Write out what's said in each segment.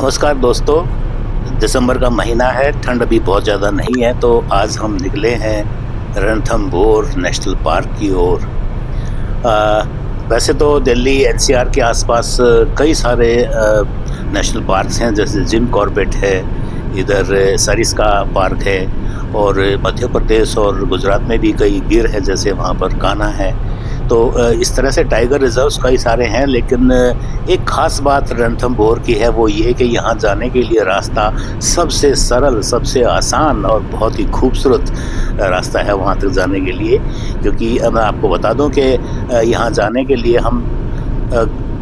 नमस्कार दोस्तों। दिसंबर का महीना है, ठंड अभी बहुत ज़्यादा नहीं है, तो आज हम निकले हैं रणथंभौर नेशनल पार्क की ओर। वैसे तो दिल्ली एनसीआर के आसपास कई सारे नेशनल पार्क्स हैं, जैसे जिम कॉर्बेट है, इधर सरिस्का पार्क है, और मध्य प्रदेश और गुजरात में भी कई गिर है, जैसे वहाँ पर कान्हा है। तो इस तरह से टाइगर रिजर्व्स कई सारे हैं, लेकिन एक ख़ास बात रणथंभौर की है, वो ये कि यहाँ जाने के लिए रास्ता सबसे सरल, सबसे आसान और बहुत ही खूबसूरत रास्ता है वहाँ तक जाने के लिए। क्योंकि मैं आपको बता दूँ कि यहाँ जाने के लिए हम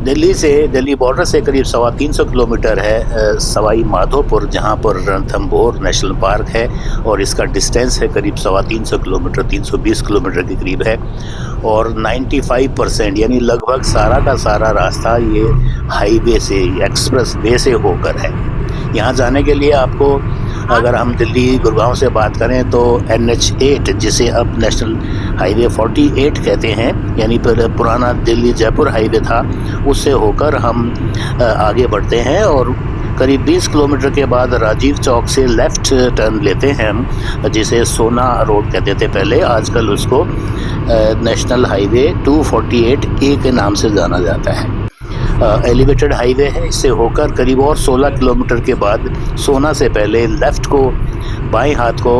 दिल्ली बॉर्डर से करीब 350 किलोमीटर है सवाई माधोपुर, जहाँ पर रणथंभौर नेशनल पार्क है, और इसका डिस्टेंस है करीब 350 किलोमीटर, 320 किलोमीटर के करीब है। और 95% यानी लगभग सारा का सारा रास्ता ये हाईवे से, एक्सप्रेस वे से होकर है। यहाँ जाने के लिए आपको, अगर हम दिल्ली गुड़गांव से बात करें, तो NH8, जिसे अब नेशनल हाईवे 48 कहते हैं, यानी पुराना दिल्ली जयपुर हाईवे था, उससे होकर हम आगे बढ़ते हैं, और करीब 20 किलोमीटर के बाद राजीव चौक से लेफ़्ट टर्न लेते हैं हम, जिसे सोना रोड कहते थे पहले, आजकल उसको नेशनल हाईवे 248A के नाम से जाना जाता है। एलिवेटेड हाईवे है, इससे होकर करीब और 16 किलोमीटर के बाद सोना से पहले लेफ़्ट को, बाएं हाथ को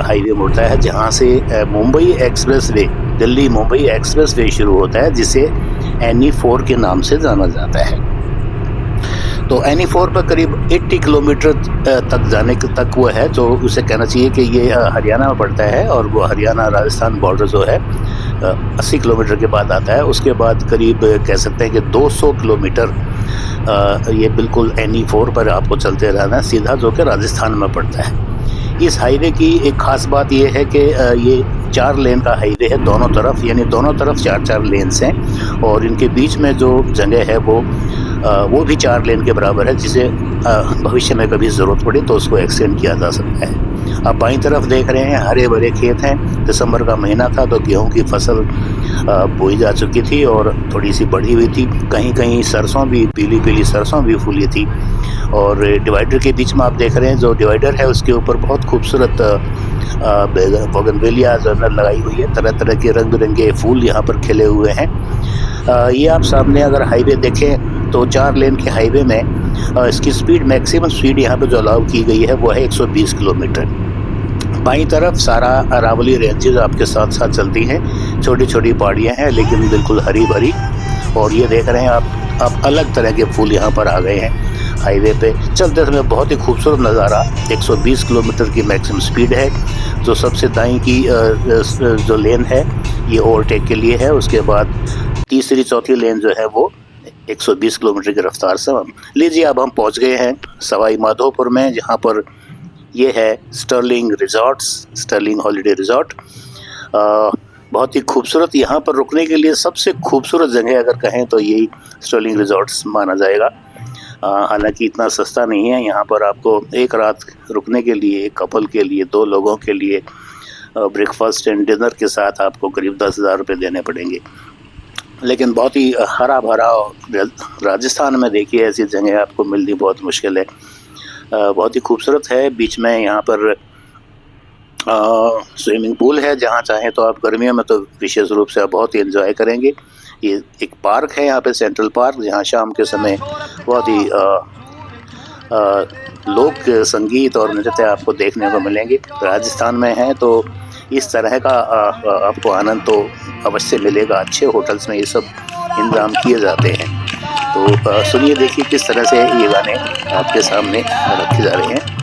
हाईवे मुड़ता है, जहां से Mumbai express way, Delhi Mumbai express way शुरू होता है, जिसे NE4 के नाम से जाना जाता है। तो NE4 पर करीब 80 किलोमीटर तक जाने तक वो है, तो उसे कहना चाहिए कि ये हरियाणा में पड़ता है, और वो हरियाणा राजस्थान बॉर्डर जो है 80 किलोमीटर के बाद आता है। उसके बाद करीब कह सकते हैं कि 200 किलोमीटर ये बिल्कुल NE4 पर आपको चलते रहना है, सीधा, जो कि राजस्थान में पड़ता है। इस हाईवे की एक ख़ास बात ये है कि ये 4 लेन का हाईवे है दोनों तरफ, यानी दोनों तरफ 4-4 लेन्स हैं, और इनके बीच में जो जगह है वो भी 4 लेन के बराबर है, जिसे भविष्य में कभी ज़रूरत पड़े तो उसको एक्सटेंड किया जा सकता है। आप बाईं तरफ देख रहे हैं, हरे भरे खेत हैं। दिसंबर का महीना था, तो गेहूं की फसल बोई जा चुकी थी और थोड़ी सी बढ़ी हुई थी। कहीं कहीं सरसों भी, पीली पीली सरसों भी फूली थी। और डिवाइडर के बीच में आप देख रहे हैं, जो डिवाइडर है उसके ऊपर बहुत खूबसूरत बोगनवेलिया जो लगाई हुई है, तरह तरह के रंग बिरंगे फूल यहाँ पर खिले हुए हैं। ये आप सामने अगर हाईवे देखें, तो 4 लेन के हाईवे में इसकी स्पीड, मैक्सिमम स्पीड यहाँ पे जो अलाउ की गई है वो है 120 किलोमीटर। बाईं तरफ सारा अरावली रेंजेस आपके साथ साथ चलती हैं, छोटी छोटी पहाड़ियाँ हैं, लेकिन बिल्कुल हरी भरी। और ये देख रहे हैं आप अलग तरह के फूल यहाँ पर आ गए हैं हाईवे पे। चलते समय बहुत ही खूबसूरत नज़ारा। 120 किलोमीटर की मैक्सिमम स्पीड है। जो सबसे दाईं की जो लेन है, ये ओवरटेक के लिए है। उसके बाद तीसरी चौथी लेन जो है वो 120 किलोमीटर की रफ्तार से। लीजिए, अब हम पहुंच गए हैं सवाई माधोपुर में, जहां पर ये है Sterling Resorts, Sterling Holiday Resort. बहुत ही खूबसूरत, यहाँ पर रुकने के लिए सबसे खूबसूरत जगह अगर कहें तो यही स्टर्लिंग रिजॉर्ट्स माना जाएगा। हालांकि इतना सस्ता नहीं है। यहाँ पर आपको एक रात रुकने के लिए, एक कपल के लिए, 2 लोगों के लिए ब्रेकफास्ट एंड डिनर के साथ आपको करीब 10,000 रुपये देने पड़ेंगे। लेकिन बहुत ही हरा भरा, राजस्थान में देखिए ऐसी जगह आपको मिलनी बहुत मुश्किल है। बहुत ही खूबसूरत है। बीच में यहाँ पर स्विमिंग पूल है, जहाँ चाहें तो आप गर्मियों में तो विशेष रूप से आप बहुत ही एंजॉय करेंगे। ये एक पार्क है यहाँ पे, सेंट्रल पार्क, जहाँ शाम के समय बहुत ही लोक संगीत और नृत्य आपको देखने को मिलेंगे। राजस्थान में है तो इस तरह का आपको आनंद तो अवश्य मिलेगा। अच्छे होटल्स में ये सब इंतजाम किए जाते हैं। तो सुनिए, देखिए किस तरह से ये गाने आपके सामने रखे जा रहे हैं।